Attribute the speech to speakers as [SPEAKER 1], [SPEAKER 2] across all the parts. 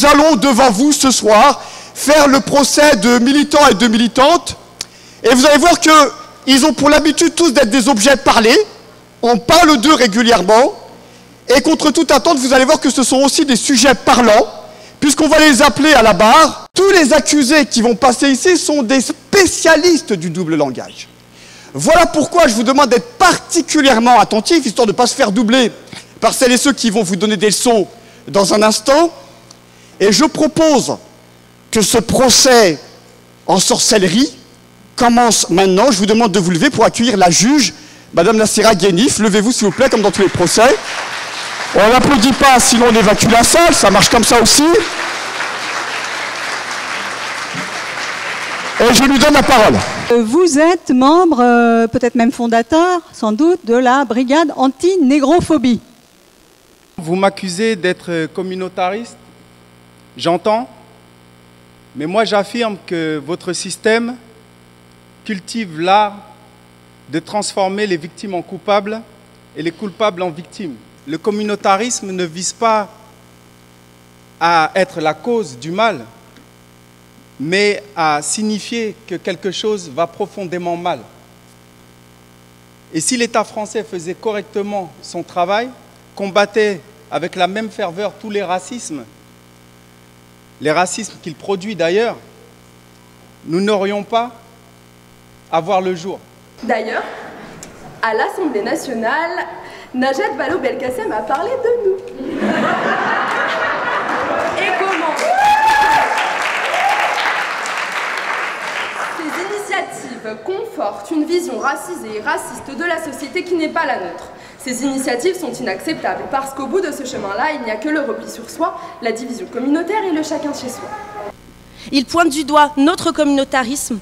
[SPEAKER 1] nous allons devant vous ce soir faire le procès de militants et de militantes. Et vous allez voir qu'ils ont pour l'habitude tous d'être des objets parlés. On parle d'eux régulièrement. Et contre toute attente, vous allez voir que ce sont aussi des sujets parlants, puisqu'on va les appeler à la barre. Tous les accusés qui vont passer ici sont des spécialistes du double langage. Voilà pourquoi je vous demande d'être particulièrement attentifs, histoire de ne pas se faire doubler par celles et ceux qui vont vous donner des leçons dans un instant. Et je propose que ce procès en sorcellerie commence maintenant. Je vous demande de vous lever pour accueillir la juge, Madame Nassira Guénif. Levez-vous s'il vous plaît, comme dans tous les procès. On n'applaudit pas, sinon on évacue la salle, ça marche comme ça aussi. Et je lui donne la parole.
[SPEAKER 2] Vous êtes membre, peut-être même fondateur, sans doute, de la brigade anti-négrophobie.
[SPEAKER 3] Vous m'accusez d'être communautariste, j'entends, mais moi j'affirme que votre système cultive l'art de transformer les victimes en coupables et les coupables en victimes. Le communautarisme ne vise pas à être la cause du mal, mais à signifier que quelque chose va profondément mal. Et si l'État français faisait correctement son travail, combattait avec la même ferveur tous les racismes qu'il produit d'ailleurs, nous n'aurions pas à voir le jour.
[SPEAKER 4] D'ailleurs, à l'Assemblée nationale, Najat Vallaud-Belkacem a parlé de nous. Et comment? Ces initiatives confortent une vision racisée et raciste de la société qui n'est pas la nôtre. Ces initiatives sont inacceptables parce qu'au bout de ce chemin-là, il n'y a que le repli sur soi, la division communautaire et le chacun chez soi.
[SPEAKER 5] Il pointe du doigt notre communautarisme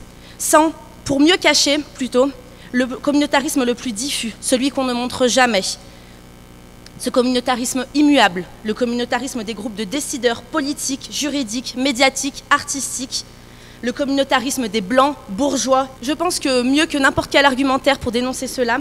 [SPEAKER 5] pour mieux cacher, plutôt, le communautarisme le plus diffus, celui qu'on ne montre jamais. Ce communautarisme immuable, le communautarisme des groupes de décideurs politiques, juridiques, médiatiques, artistiques, le communautarisme des blancs, bourgeois. Je pense que mieux que n'importe quel argumentaire pour dénoncer cela,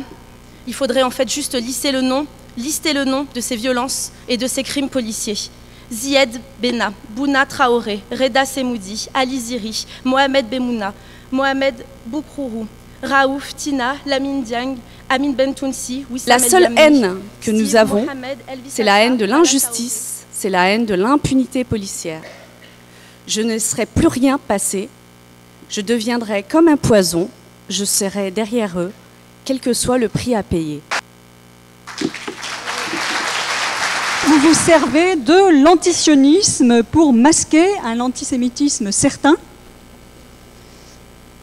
[SPEAKER 5] il faudrait en fait juste lister le nom de ces violences et de ces crimes policiers. Zied Benna, Bouna Traoré, Reda Semoudi, Ali Ziri, Mohamed Bemouna, Mohamed Boukrourou, Raouf, Tina, Lamine Diang, Amin Bentounsi, Wissam El
[SPEAKER 6] La seule
[SPEAKER 5] Yamni,
[SPEAKER 6] haine que nous
[SPEAKER 5] Steve
[SPEAKER 6] avons,
[SPEAKER 5] Mohamed Elvis
[SPEAKER 6] c'est la haine de
[SPEAKER 5] Alpha,
[SPEAKER 6] l'injustice, c'est la haine de l'impunité policière. Je ne laisserai plus rien passer, je deviendrai comme un poison, je serai derrière eux, quel que soit le prix à payer.
[SPEAKER 2] Vous vous servez de l'antisionisme pour masquer un antisémitisme certain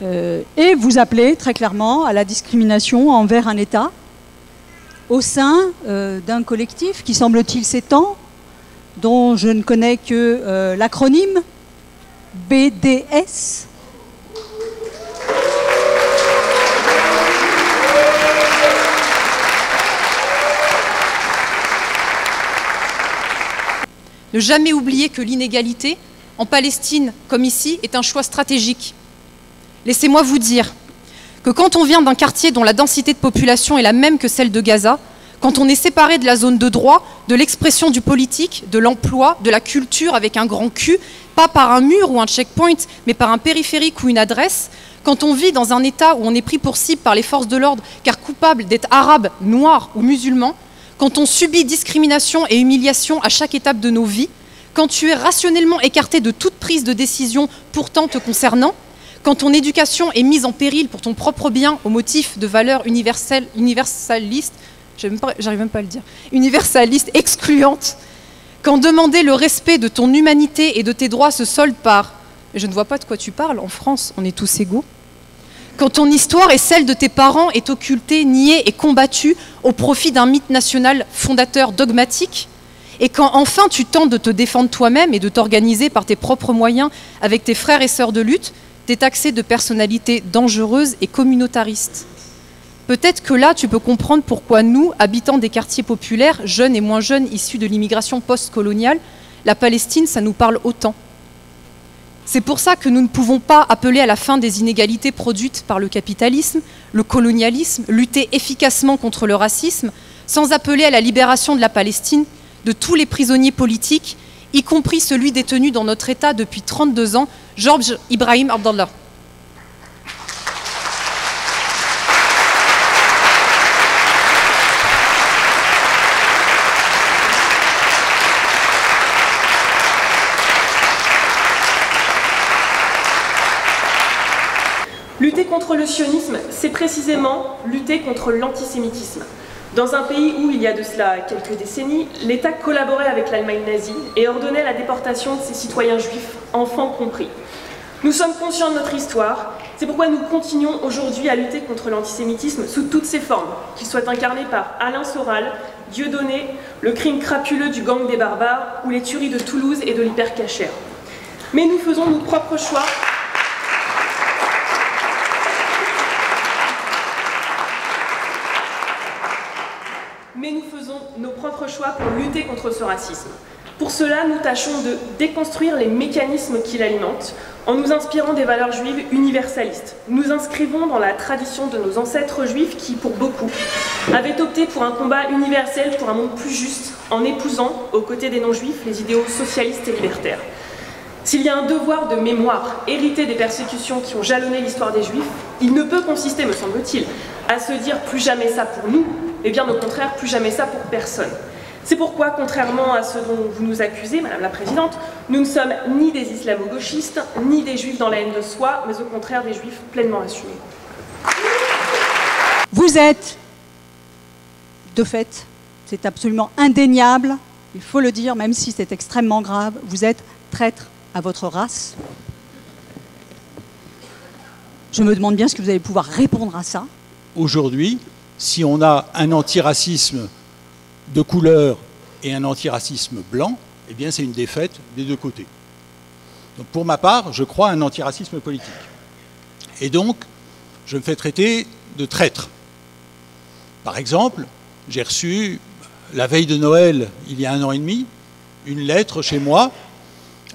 [SPEAKER 2] et vous appelez très clairement à la discrimination envers un État au sein d'un collectif qui, semble-t-il, s'étend, dont je ne connais que l'acronyme BDS.
[SPEAKER 7] Ne jamais oublier que l'inégalité, en Palestine comme ici, est un choix stratégique. Laissez-moi vous dire que quand on vient d'un quartier dont la densité de population est la même que celle de Gaza, quand on est séparé de la zone de droit, de l'expression du politique, de l'emploi, de la culture avec un grand Q, pas par un mur ou un checkpoint, mais par un périphérique ou une adresse, quand on vit dans un État où on est pris pour cible par les forces de l'ordre car coupable d'être arabe, noir ou musulman, quand on subit discrimination et humiliation à chaque étape de nos vies, quand tu es rationnellement écarté de toute prise de décision pourtant te concernant, quand ton éducation est mise en péril pour ton propre bien au motif de valeurs universalistes, j'arrive même pas à le dire, universalistes, excluantes, quand demander le respect de ton humanité et de tes droits se solde par « je ne vois pas de quoi tu parles, en France, on est tous égaux », quand ton histoire et celle de tes parents est occultée, niée et combattue au profit d'un mythe national fondateur dogmatique, et quand enfin tu tentes de te défendre toi-même et de t'organiser par tes propres moyens avec tes frères et sœurs de lutte, t'es taxé de personnalité dangereuse et communautariste. Peut-être que là, tu peux comprendre pourquoi nous, habitants des quartiers populaires, jeunes et moins jeunes issus de l'immigration post-coloniale, la Palestine, ça nous parle autant. C'est pour ça que nous ne pouvons pas appeler à la fin des inégalités produites par le capitalisme, le colonialisme, lutter efficacement contre le racisme, sans appeler à la libération de la Palestine, de tous les prisonniers politiques y compris celui détenu dans notre État depuis 32 ans, Georges Ibrahim Abdallah.
[SPEAKER 8] Lutter contre le sionisme, c'est précisément lutter contre l'antisémitisme. Dans un pays où, il y a de cela quelques décennies, l'État collaborait avec l'Allemagne nazie et ordonnait la déportation de ses citoyens juifs, enfants compris. Nous sommes conscients de notre histoire, c'est pourquoi nous continuons aujourd'hui à lutter contre l'antisémitisme sous toutes ses formes, qu'il soit incarné par Alain Soral, Dieudonné, le crime crapuleux du gang des barbares ou les tueries de Toulouse et de l'hypercachère. Mais nous faisons nos propres choix. Mais nous faisons nos propres choix pour lutter contre ce racisme. Pour cela, nous tâchons de déconstruire les mécanismes qui l'alimentent en nous inspirant des valeurs juives universalistes. Nous inscrivons dans la tradition de nos ancêtres juifs qui, pour beaucoup, avaient opté pour un combat universel pour un monde plus juste en épousant, aux côtés des non-juifs, les idéaux socialistes et libertaires. S'il y a un devoir de mémoire hérité des persécutions qui ont jalonné l'histoire des Juifs, il ne peut consister, me semble-t-il, à se dire plus jamais ça pour nous, mais bien au contraire, plus jamais ça pour personne. C'est pourquoi, contrairement à ce dont vous nous accusez, Madame la Présidente, nous ne sommes ni des islamo-gauchistes, ni des Juifs dans la haine de soi, mais au contraire des Juifs pleinement assumés.
[SPEAKER 2] Vous êtes, de fait, c'est absolument indéniable, il faut le dire, même si c'est extrêmement grave, vous êtes traître à votre race. Je me demande bien ce que vous allez pouvoir répondre à ça.
[SPEAKER 9] Aujourd'hui, si on a un antiracisme de couleur et un antiracisme blanc, eh bien c'est une défaite des deux côtés. Donc pour ma part, je crois à un antiracisme politique. Et donc, je me fais traiter de traître. Par exemple, j'ai reçu, la veille de Noël, il y a 1 an et demi, une lettre chez moi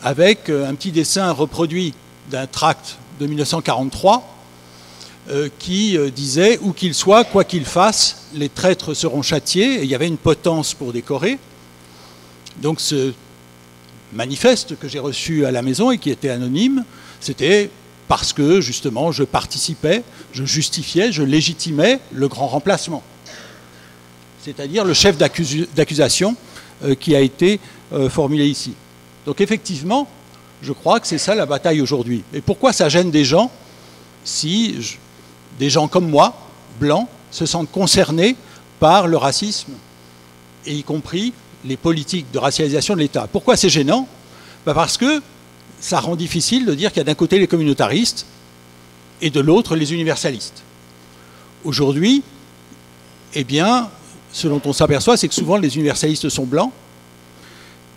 [SPEAKER 9] avec un petit dessin reproduit d'un tract de 1943 qui disait « Où qu'il soit, quoi qu'il fasse, les traîtres seront châtiés ». Et il y avait une potence pour décorer. Donc ce manifeste que j'ai reçu à la maison et qui était anonyme, c'était parce que justement je participais, je justifiais, je légitimais le grand remplacement. C'est-à-dire le chef d'accusation qui a été formulé ici. Donc effectivement, je crois que c'est ça la bataille aujourd'hui. Et pourquoi ça gêne des gens si des gens comme moi, blancs, se sentent concernés par le racisme, et y compris les politiques de racialisation de l'État? Pourquoi c'est gênant? Parce que ça rend difficile de dire qu'il y a d'un côté les communautaristes et de l'autre les universalistes. Aujourd'hui, eh bien, ce dont on s'aperçoit, c'est que souvent les universalistes sont blancs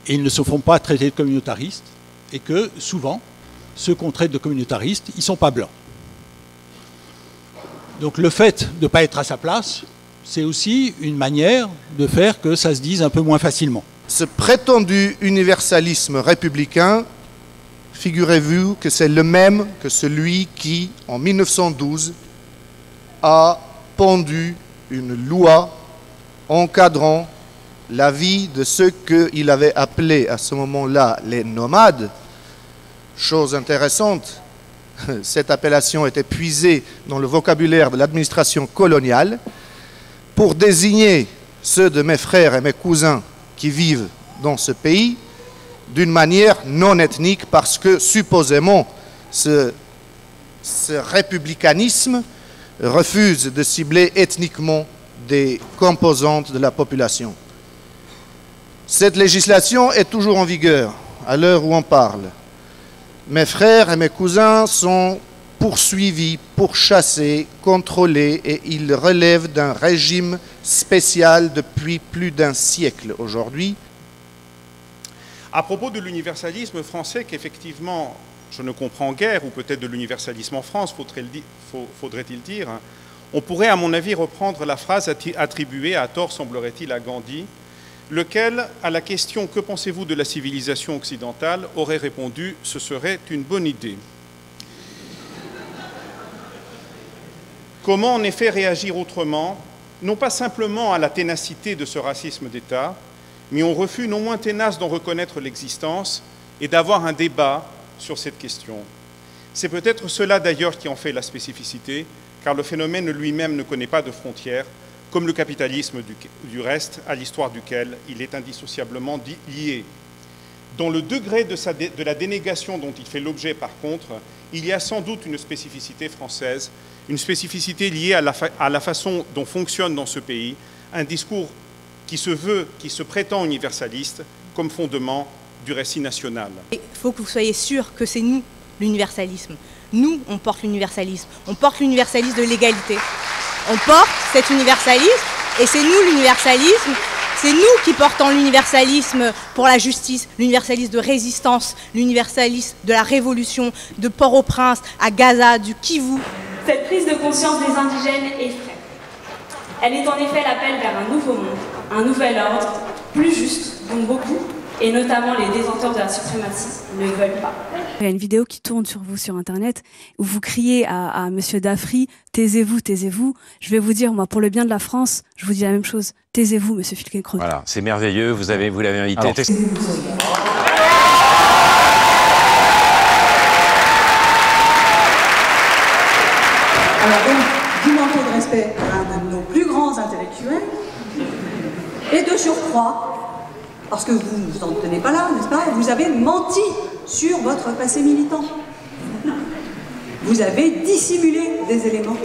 [SPEAKER 9] et ils ne se font pas traiter de communautaristes, et que souvent, ceux qu'on traite de communautaristes, ils ne sont pas blancs. Donc le fait de ne pas être à sa place, c'est aussi une manière de faire que ça se dise un peu moins facilement.
[SPEAKER 10] Ce prétendu universalisme républicain, figurez-vous que c'est le même que celui qui, en 1912, a pendu une loi encadrant la vie de ceux qu'il avait appelés à ce moment-là les nomades. Chose intéressante, cette appellation était puisée dans le vocabulaire de l'administration coloniale pour désigner ceux de mes frères et mes cousins qui vivent dans ce pays d'une manière non ethnique, parce que supposément ce républicanisme refuse de cibler ethniquement des composantes de la population. Cette législation est toujours en vigueur à l'heure où on parle. Mes frères et mes cousins sont poursuivis, pourchassés, contrôlés, et ils relèvent d'un régime spécial depuis plus d'1 siècle aujourd'hui.
[SPEAKER 11] À propos de l'universalisme français, qu'effectivement, je ne comprends guère, ou peut-être de l'universalisme en France, faudrait-il dire, on pourrait, à mon avis, reprendre la phrase attribuée à tort, semblerait-il, à Gandhi, lequel, à la question « Que pensez-vous de la civilisation occidentale ?», aurait répondu « Ce serait une bonne idée ». Comment en effet réagir autrement, non pas simplement à la ténacité de ce racisme d'État, mais ont refus non moins tenace d'en reconnaître l'existence et d'avoir un débat sur cette question. C'est peut-être cela d'ailleurs qui en fait la spécificité, car le phénomène lui-même ne connaît pas de frontières, comme le capitalisme du reste, à l'histoire duquel il est indissociablement lié. Dans le degré de la dénégation dont il fait l'objet, par contre, il y a sans doute une spécificité française, une spécificité liée à la façon dont fonctionne dans ce pays un discours qui se prétend universaliste comme fondement du récit national.
[SPEAKER 5] Il faut que vous soyez sûrs que c'est nous, l'universalisme. Nous, on porte l'universalisme. On porte l'universalisme de l'égalité. On porte cet universalisme et c'est nous l'universalisme. C'est nous qui portons l'universalisme pour la justice, l'universalisme de résistance, l'universalisme de la révolution, de Port-au-Prince à Gaza, du Kivu.
[SPEAKER 12] Cette prise de conscience des indigènes effraie. Elle est en effet l'appel vers un nouveau monde, un nouvel ordre, plus juste, dont beaucoup, et notamment les détenteurs de la suprématie, ne veulent pas.
[SPEAKER 13] Il y a une vidéo qui tourne sur vous sur Internet où vous criez à Monsieur Dafri, taisez-vous, taisez-vous. Je vais vous dire, moi, pour le bien de la France, je vous dis la même chose. Taisez-vous, Monsieur Filquet-Creux.
[SPEAKER 14] Voilà, c'est merveilleux, vous l'avez invité.
[SPEAKER 13] Alors,
[SPEAKER 2] Alors donc, vous manquez de respect à un de nos plus grands intellectuels, et de surcroît, parce que vous ne vous en tenez pas là, n'est-ce pas, vous avez menti sur votre passé militant. Vous avez dissimulé des éléments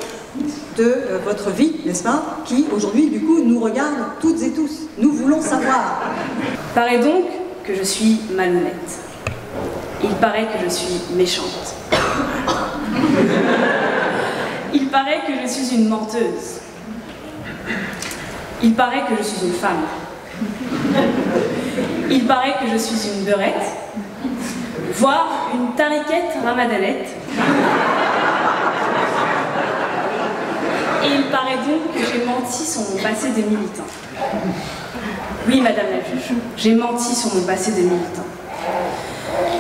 [SPEAKER 2] de votre vie, n'est-ce pas, qui aujourd'hui, du coup, nous regardent toutes et tous. Nous voulons savoir.
[SPEAKER 12] Il paraît donc que je suis malhonnête. Il paraît que je suis méchante. Il paraît que je suis une menteuse. Il paraît que je suis une femme. Il paraît que je suis une beurette, voire une tariquette ramadanette. Et il paraît donc que j'ai menti sur mon passé de militant. Oui, Madame la juge, j'ai menti sur mon passé de militant.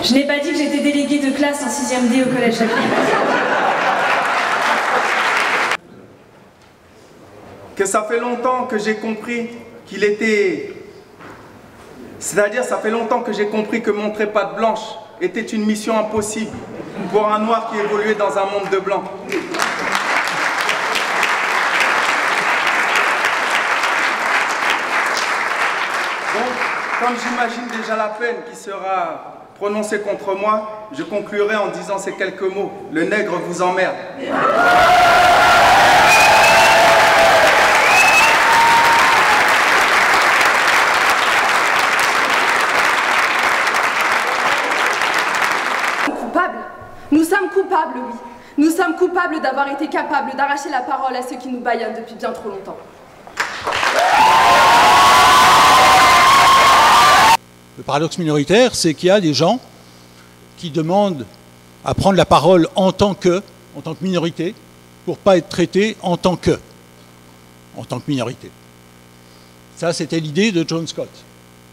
[SPEAKER 12] Je n'ai pas dit que j'étais déléguée de classe en 6e D au collège Jacques.
[SPEAKER 3] Que ça fait longtemps que j'ai compris qu'il était... C'est-à-dire, ça fait longtemps que j'ai compris que montrer patte blanche était une mission impossible pour un noir qui évoluait dans un monde de blancs. Donc, comme j'imagine déjà la peine qui sera prononcée contre moi, je conclurai en disant ces quelques mots. Le nègre vous emmerde.
[SPEAKER 4] Nous sommes coupables, oui. Nous sommes coupables d'avoir été capables d'arracher la parole à ceux qui nous bâillonnent depuis bien trop longtemps.
[SPEAKER 9] Le paradoxe minoritaire, c'est qu'il y a des gens qui demandent à prendre la parole en tant que minorité, pour ne pas être traités en tant que minorité. Ça, c'était l'idée de John Scott,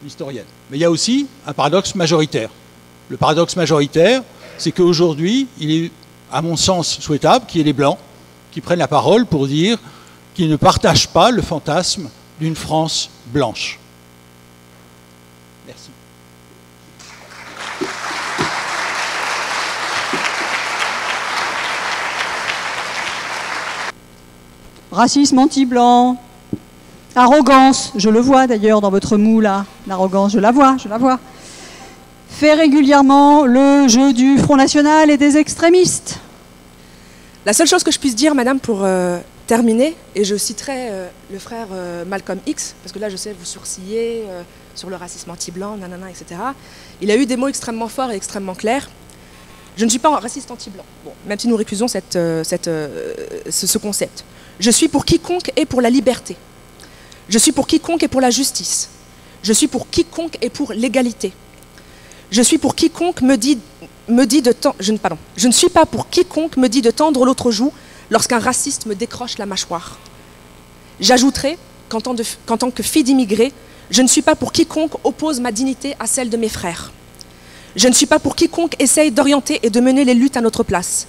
[SPEAKER 9] l'historienne. Mais il y a aussi un paradoxe majoritaire. Le paradoxe majoritaire, c'est qu'aujourd'hui, il est, à mon sens, souhaitable qu'il y ait les Blancs qui prennent la parole pour dire qu'ils ne partagent pas le fantasme d'une France blanche. Merci.
[SPEAKER 2] Racisme anti-blanc, arrogance, je le vois d'ailleurs dans votre mou là, l'arrogance, je la vois. Fait régulièrement le jeu du Front National et des extrémistes.
[SPEAKER 15] La seule chose que je puisse dire, madame, pour terminer, et je citerai le frère Malcolm X, parce que là je sais vous sourciller sur le racisme anti-blanc, nanana, etc. Il a eu des mots extrêmement forts et extrêmement clairs. Je ne suis pas un raciste anti-blanc, bon, même si nous récusons ce concept. Je suis pour quiconque et pour la liberté. Je suis pour quiconque et pour la justice. Je suis pour quiconque et pour l'égalité. Je suis pour quiconque me dit de tendre... Je ne suis pas pour quiconque me dit de tendre l'autre joue lorsqu'un raciste me décroche la mâchoire. J'ajouterai qu'en tant que fille d'immigrés, je ne suis pas pour quiconque oppose ma dignité à celle de mes frères. Je ne suis pas pour quiconque essaye d'orienter et de mener les luttes à notre place.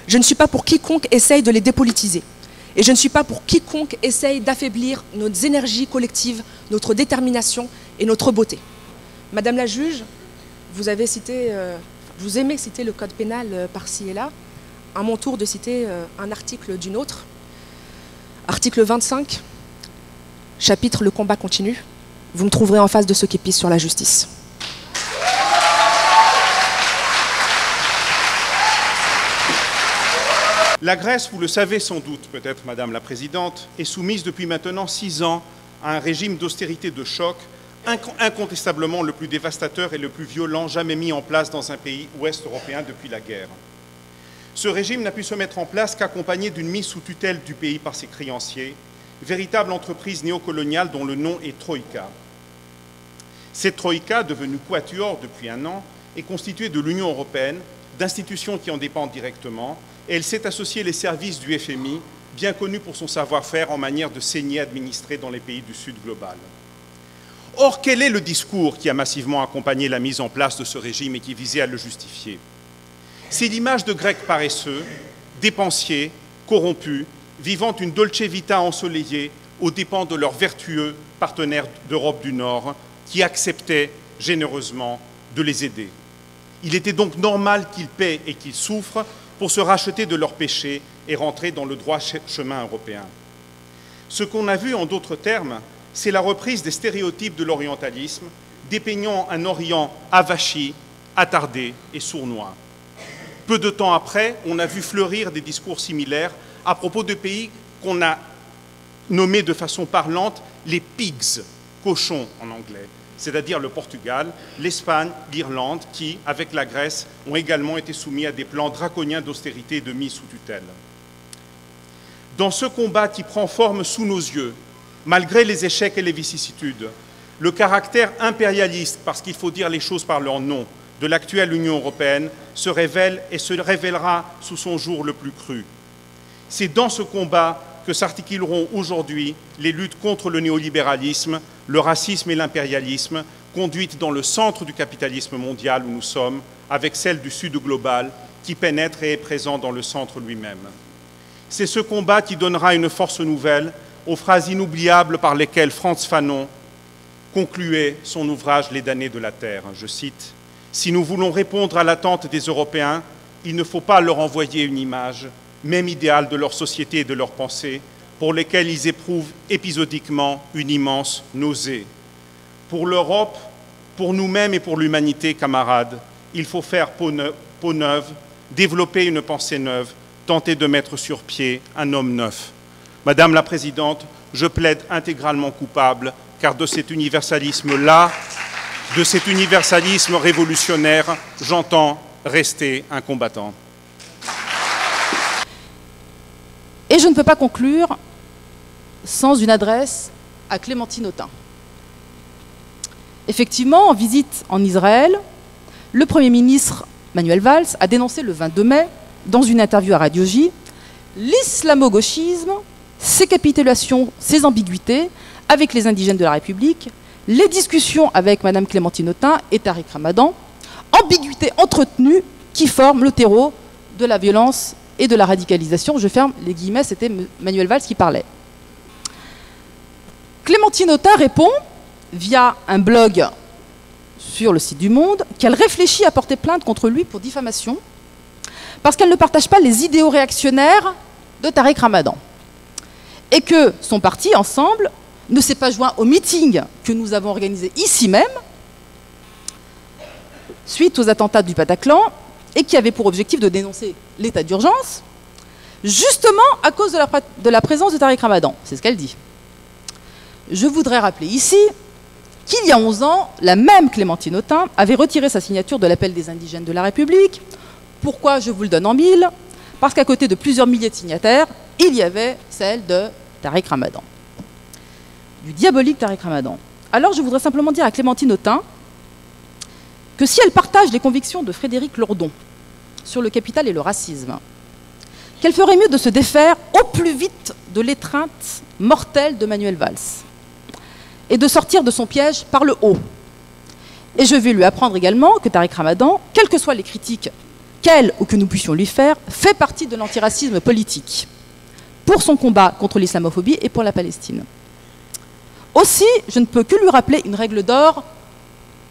[SPEAKER 15] Je ne suis pas pour quiconque essaye de les dépolitiser. Et je ne suis pas pour quiconque essaye d'affaiblir nos énergies collectives, notre détermination et notre beauté. Madame la juge, vous avez cité, vous aimez citer le code pénal par-ci et là. À mon tour de citer un article d'une autre. Article 25, chapitre Le combat continue. Vous me trouverez en face de ceux qui pissent sur la justice.
[SPEAKER 11] La Grèce, vous le savez sans doute, peut-être, Madame la Présidente, est soumise depuis maintenant 6 ans à un régime d'austérité de choc, incontestablement le plus dévastateur et le plus violent jamais mis en place dans un pays ouest européen depuis la guerre. Ce régime n'a pu se mettre en place qu'accompagné d'une mise sous tutelle du pays par ses créanciers, véritable entreprise néocoloniale dont le nom est Troïka. Cette Troïka, devenue quatuor depuis 1 an, est constituée de l'Union européenne, d'institutions qui en dépendent directement, et elle s'est associée les services du FMI, bien connu pour son savoir-faire en manière de saigner administrée dans les pays du Sud global. Or, quel est le discours qui a massivement accompagné la mise en place de ce régime et qui visait à le justifier? C'est l'image de Grecs paresseux, dépensiers, corrompus, vivant une dolce vita ensoleillée aux dépens de leurs vertueux partenaires d'Europe du Nord qui acceptaient généreusement de les aider. Il était donc normal qu'ils paient et qu'ils souffrent pour se racheter de leurs péchés et rentrer dans le droit chemin européen. Ce qu'on a vu en d'autres termes, c'est la reprise des stéréotypes de l'orientalisme, dépeignant un Orient avachi, attardé et sournois. Peu de temps après, on a vu fleurir des discours similaires à propos de pays qu'on a nommés de façon parlante les pigs, cochons en anglais, c'est-à-dire le Portugal, l'Espagne, l'Irlande, qui, avec la Grèce, ont également été soumis à des plans draconiens d'austérité et de mise sous tutelle. Dans ce combat qui prend forme sous nos yeux, malgré les échecs et les vicissitudes, le caractère impérialiste, parce qu'il faut dire les choses par leur nom, de l'actuelle Union européenne se révèle et se révélera sous son jour le plus cru. C'est dans ce combat que s'articuleront aujourd'hui les luttes contre le néolibéralisme, le racisme et l'impérialisme, conduites dans le centre du capitalisme mondial où nous sommes, avec celle du Sud global, qui pénètre et est présent dans le centre lui-même. C'est ce combat qui donnera une force nouvelle aux phrases inoubliables par lesquelles Frantz Fanon concluait son ouvrage « Les damnés de la Terre ». Je cite, « Si nous voulons répondre à l'attente des Européens, il ne faut pas leur envoyer une image, même idéale de leur société et de leur pensée, pour lesquelles ils éprouvent épisodiquement une immense nausée. Pour l'Europe, pour nous-mêmes et pour l'humanité, camarades, il faut faire peau neuve, développer une pensée neuve, tenter de mettre sur pied un homme neuf. Madame la Présidente, je plaide intégralement coupable, car de cet universalisme-là, de cet universalisme révolutionnaire, j'entends rester un combattant.
[SPEAKER 16] Et je ne peux pas conclure sans une adresse à Clémentine Autain. Effectivement, en visite en Israël, le Premier ministre Manuel Valls a dénoncé le 22 mai, dans une interview à Radio J, l'islamo-gauchisme, ses capitulations, ses ambiguïtés avec les indigènes de la République, les discussions avec Mme Clémentine Autain et Tariq Ramadan, ambiguïtés entretenues qui forment le terreau de la violence et de la radicalisation. Je ferme les guillemets, c'était Manuel Valls qui parlait. Clémentine Autain répond, via un blog sur le site du Monde, qu'elle réfléchit à porter plainte contre lui pour diffamation, parce qu'elle ne partage pas les idéaux réactionnaires de Tariq Ramadan. Et que son parti, Ensemble, ne s'est pas joint au meeting que nous avons organisé ici même, suite aux attentats du Bataclan, et qui avait pour objectif de dénoncer l'état d'urgence, justement à cause de la présence de Tariq Ramadan. C'est ce qu'elle dit. Je voudrais rappeler ici qu'il y a 11 ans, la même Clémentine Autain avait retiré sa signature de l'appel des indigènes de la République. Pourquoi je vous le donne en mille? Parce qu'à côté de plusieurs milliers de signataires, il y avait celle de Tariq Ramadan. Du diabolique Tariq Ramadan. Alors je voudrais simplement dire à Clémentine Autain que si elle partage les convictions de Frédéric Lordon sur le capital et le racisme, qu'elle ferait mieux de se défaire au plus vite de l'étreinte mortelle de Manuel Valls et de sortir de son piège par le haut. Et je vais lui apprendre également que Tariq Ramadan, quelles que soient les critiques qu'elle ou que nous puissions lui faire, fait partie de l'antiracisme politique pour son combat contre l'islamophobie et pour la Palestine. Aussi, je ne peux que lui rappeler une règle d'or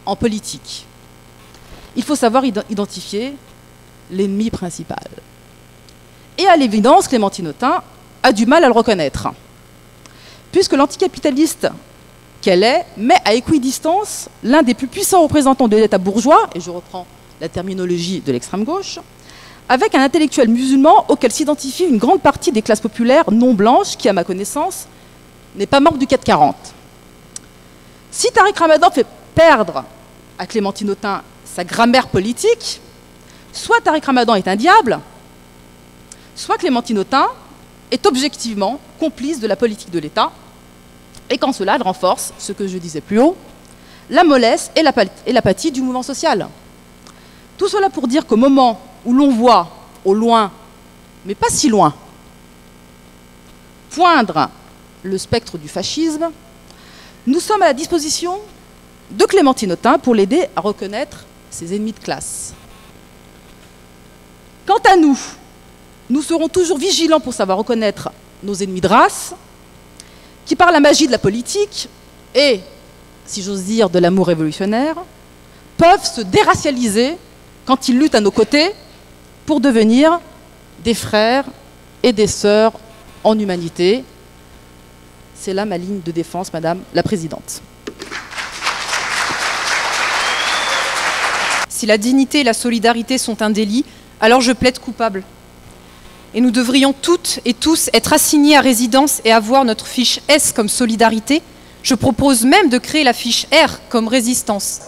[SPEAKER 16] en politique. Il faut savoir identifier l'ennemi principal. Et à l'évidence, Clémentine Autain a du mal à le reconnaître, puisque l'anticapitaliste qu'elle est met à équidistance l'un des plus puissants représentants de l'État bourgeois, et je reprends la terminologie de l'extrême gauche, avec un intellectuel musulman auquel s'identifie une grande partie des classes populaires non blanches qui, à ma connaissance, n'est pas membre du 440. Si Tariq Ramadan fait perdre à Clémentine Autain sa grammaire politique, soit Tariq Ramadan est un diable, soit Clémentine Autain est objectivement complice de la politique de l'État, et qu'en cela, elle renforce, ce que je disais plus haut, la mollesse et l'apathie du mouvement social. Tout cela pour dire qu'au moment où l'on voit, au loin, mais pas si loin, poindre le spectre du fascisme, nous sommes à la disposition de Clémentine Autain pour l'aider à reconnaître ses ennemis de classe. Quant à nous, nous serons toujours vigilants pour savoir reconnaître nos ennemis de race, qui par la magie de la politique et, si j'ose dire, de l'amour révolutionnaire, peuvent se déracialiser quand ils luttent à nos côtés pour devenir des frères et des sœurs en humanité. C'est là ma ligne de défense, Madame la Présidente.
[SPEAKER 7] Si la dignité et la solidarité sont un délit, alors je plaide coupable. Et nous devrions toutes et tous être assignés à résidence et avoir notre fiche S comme solidarité. Je propose même de créer la fiche R comme résistance.